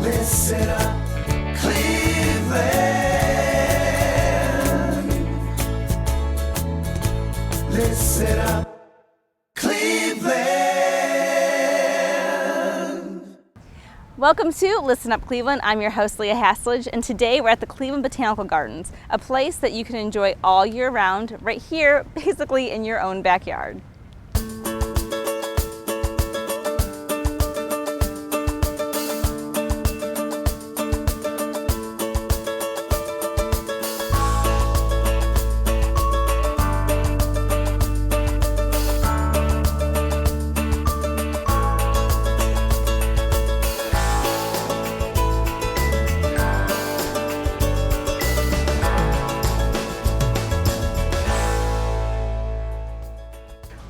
Listen up, Cleveland. Listen up, Cleveland. Welcome to Listen Up Cleveland. I'm your host, Leah Haslage, and today we're at the Cleveland Botanical Gardens, a place that you can enjoy all year round, right here, basically in your own backyard.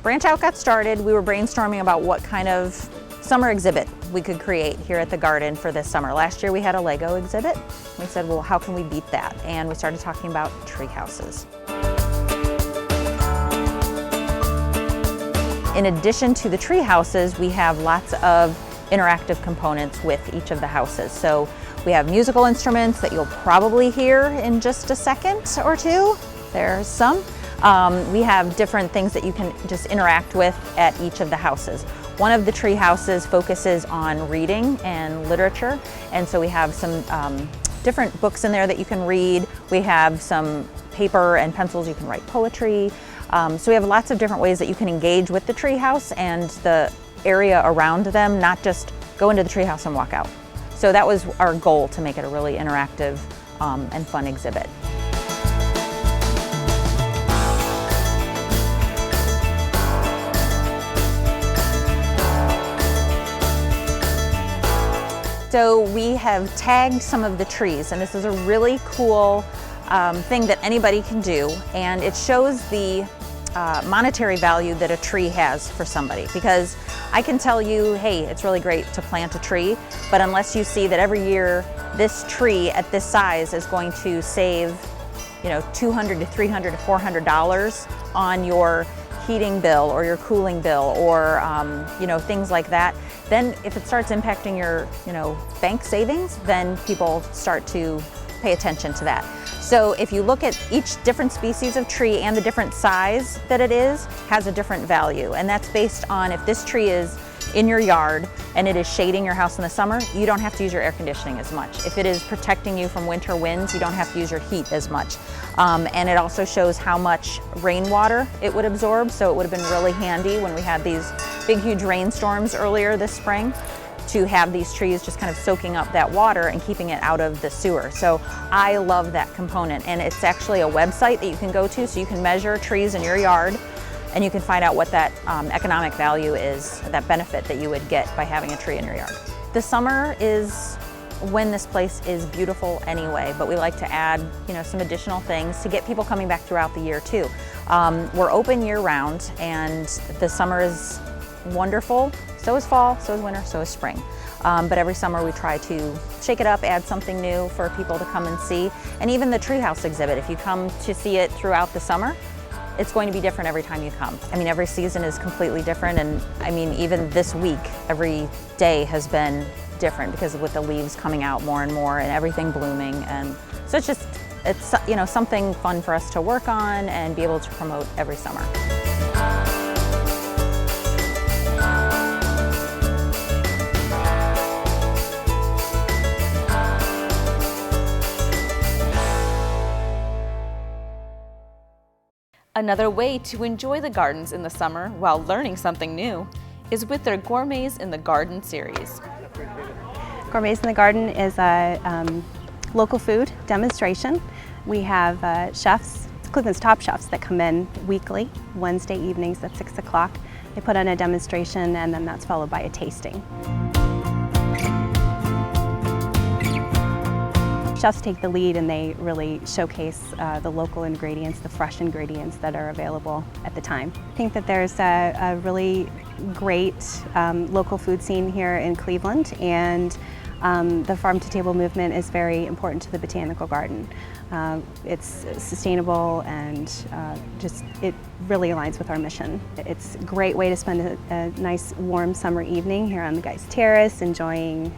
Branch Out got started. We were brainstorming about what kind of summer exhibit we could create here at the garden for this summer. Last year we had a Lego exhibit. We said, well, how can we beat that? And we started talking about tree houses. In addition to the tree houses, we have lots of interactive components with each of the houses. So we have musical instruments that you'll probably hear in just a second or two. There's some. We have different things that you can just interact with at each of the houses. One of the tree houses focuses on reading and literature, and so we have some different books in there that you can read. We have some paper and pencils you can write poetry. So we have lots of different ways that you can engage with the tree house and the area around them, not just go into the tree house and walk out. So that was our goal, to make it a really interactive and fun exhibit. So we have tagged some of the trees, and this is a really cool thing that anybody can do, and it shows the monetary value that a tree has for somebody. Because I can tell you, hey, it's really great to plant a tree, but unless you see that every year this tree at this size is going to save, $200 to $300 to $400 on your heating bill or your cooling bill, or things like that, then if it starts impacting your bank savings, then people start to pay attention to that. So if you look at each different species of tree and the different size that it is, has a different value, and that's based on if this tree is in your yard and it is shading your house in the summer, you don't have to use your air conditioning as much. If it is protecting you from winter winds, you don't have to use your heat as much. And it also shows how much rainwater it would absorb, so it would have been really handy when we had these big, huge rainstorms earlier this spring, to have these trees just kind of soaking up that water and keeping it out of the sewer. So I love that component, and it's actually a website that you can go to, so you can measure trees in your yard and you can find out what that economic value is, that benefit that you would get by having a tree in your yard. The summer is when this place is beautiful anyway, but we like to add some additional things to get people coming back throughout the year too. We're open year round, and the summer is wonderful. So is fall, so is winter, so is spring. But every summer we try to shake it up, add something new for people to come and see. And even the treehouse exhibit, if you come to see it throughout the summer, it's going to be different every time you come. Every season is completely different, and even this week, every day has been different because with the leaves coming out more and more and everything blooming. And so it's something fun for us to work on and be able to promote every summer. Another way to enjoy the gardens in the summer while learning something new is with their Gourmets in the Garden series. Gourmets in the Garden is a local food demonstration. We have chefs, Cleveland's top chefs, that come in weekly, Wednesday evenings at 6 o'clock. They put on a demonstration, and then that's followed by a tasting. Chefs take the lead, and they really showcase the local ingredients, the fresh ingredients that are available at the time. I think that there's a really great local food scene here in Cleveland, and The farm-to-table movement is very important to the Botanical Garden. It's sustainable and it really aligns with our mission. It's a great way to spend a nice warm summer evening here on the Guys Terrace, enjoying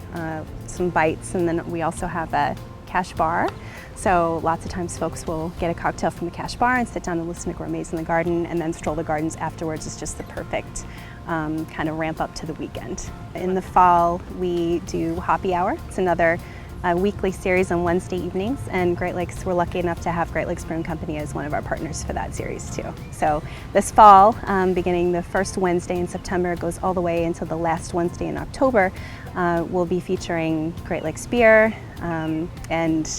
some bites, and then we also have a cash bar. So lots of times folks will get a cocktail from the cash bar and sit down and listen to Gourmets in the Garden, and then stroll the gardens afterwards. Is just the perfect kind of ramp up to the weekend. In the fall, we do Hoppy Hour. It's another weekly series on Wednesday evenings, and Great Lakes, we're lucky enough to have Great Lakes Brewing Company as one of our partners for that series too. So this fall, beginning the first Wednesday in September, goes all the way until the last Wednesday in October, we'll be featuring Great Lakes beer, and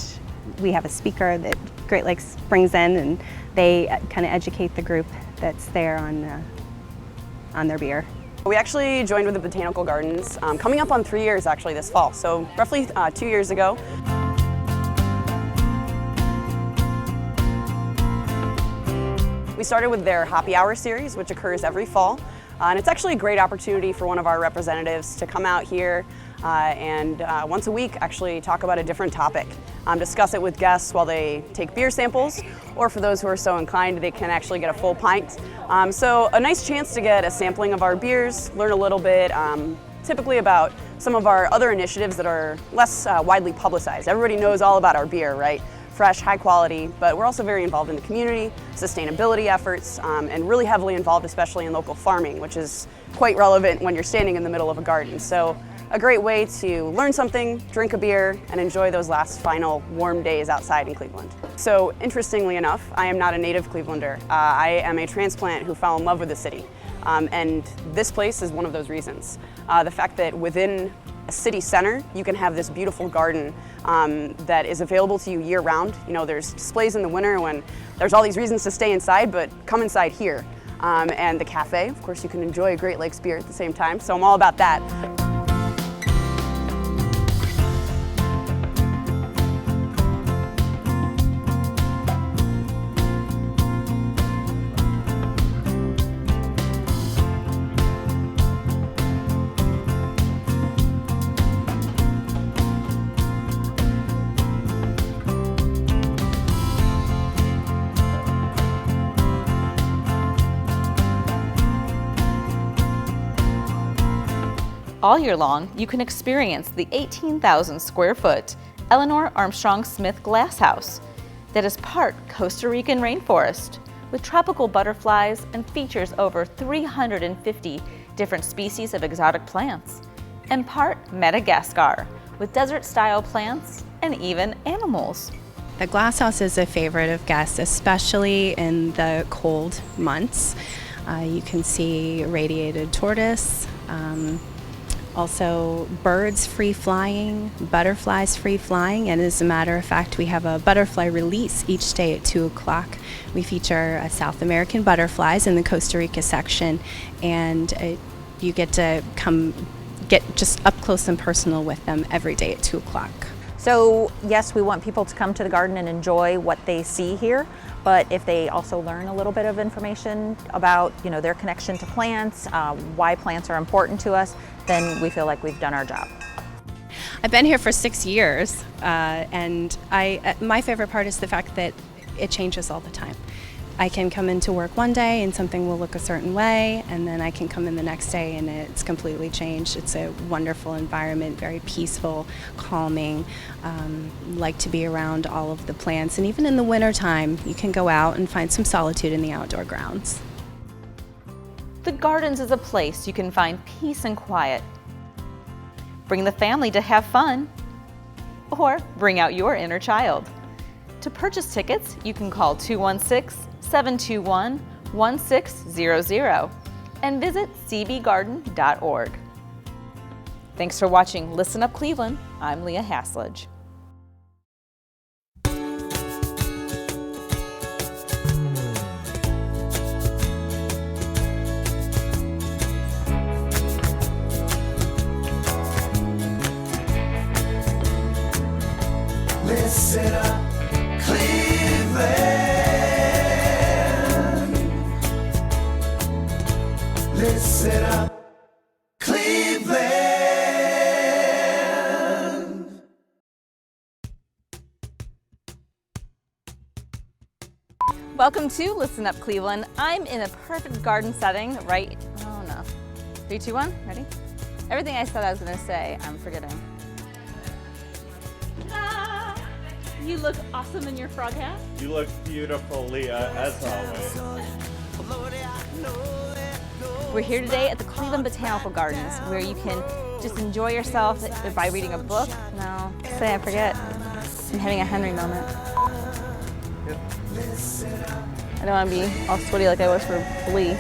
we have a speaker that Great Lakes brings in, and they kind of educate the group that's there on their beer. We actually joined with the Botanical Gardens coming up on 3 years actually this fall, so roughly 2 years ago. We started with their Hoppy Hour series, which occurs every fall, and it's actually a great opportunity for one of our representatives to come out here and once a week actually talk about a different topic, discuss it with guests while they take beer samples, or for those who are so inclined, they can actually get a full pint. So a nice chance to get a sampling of our beers, learn a little bit typically about some of our other initiatives that are less widely publicized. Everybody knows all about our beer, right? Fresh, high quality, but we're also very involved in the community, sustainability efforts, and really heavily involved especially in local farming, which is quite relevant when you're standing in the middle of a garden. So a great way to learn something, drink a beer, and enjoy those last final warm days outside in Cleveland. So interestingly enough, I am not a native Clevelander. I am a transplant who fell in love with the city. And this place is one of those reasons. The fact that within a city center, you can have this beautiful garden that is available to you year-round. You know, there's displays in the winter when there's all these reasons to stay inside, but come inside here. And the cafe, of course, you can enjoy a Great Lakes beer at the same time, so I'm all about that. All year long, you can experience the 18,000 square foot Eleanor Armstrong Smith Glass House that is part Costa Rican rainforest with tropical butterflies and features over 350 different species of exotic plants, and part Madagascar with desert-style plants and even animals. The glass house is a favorite of guests, especially in the cold months. You can see radiated tortoise, also birds free flying, butterflies free flying, and as a matter of fact, we have a butterfly release each day at 2 o'clock. We feature South American butterflies in the Costa Rica section, and you get to come get just up close and personal with them every day at 2 o'clock. So yes, we want people to come to the garden and enjoy what they see here, but if they also learn a little bit of information about, you know, their connection to plants, why plants are important to us, then we feel like we've done our job. I've been here for 6 years, and my favorite part is the fact that it changes all the time. I can come into work one day and something will look a certain way, and then I can come in the next day and it's completely changed. It's a wonderful environment, very peaceful, calming. Like to be around all of the plants, and even in the wintertime, you can go out and find some solitude in the outdoor grounds. The Gardens is a place you can find peace and quiet. Bring the family to have fun, or bring out your inner child. To purchase tickets, you can call 216-721-1600 and visit cbgarden.org. Thanks for watching Listen Up Cleveland. I'm Leah Haslage. Listen up, Cleveland. Listen up, Cleveland. Welcome to Listen Up Cleveland. I'm in a perfect garden setting, right? Oh no. 3, 2, 1, ready? Everything I said I was gonna say, I'm forgetting. You look awesome in your frog hat. You look beautiful, Leah, as always. We're here today at the Cleveland Botanical Gardens, where you can just enjoy yourself by reading a book. No, say I forget. I'm having a Henry moment. I don't want to be all sweaty like I was for Lee.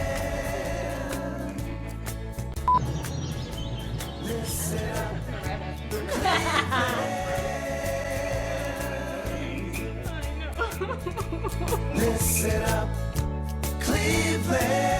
Listen up, Cleveland.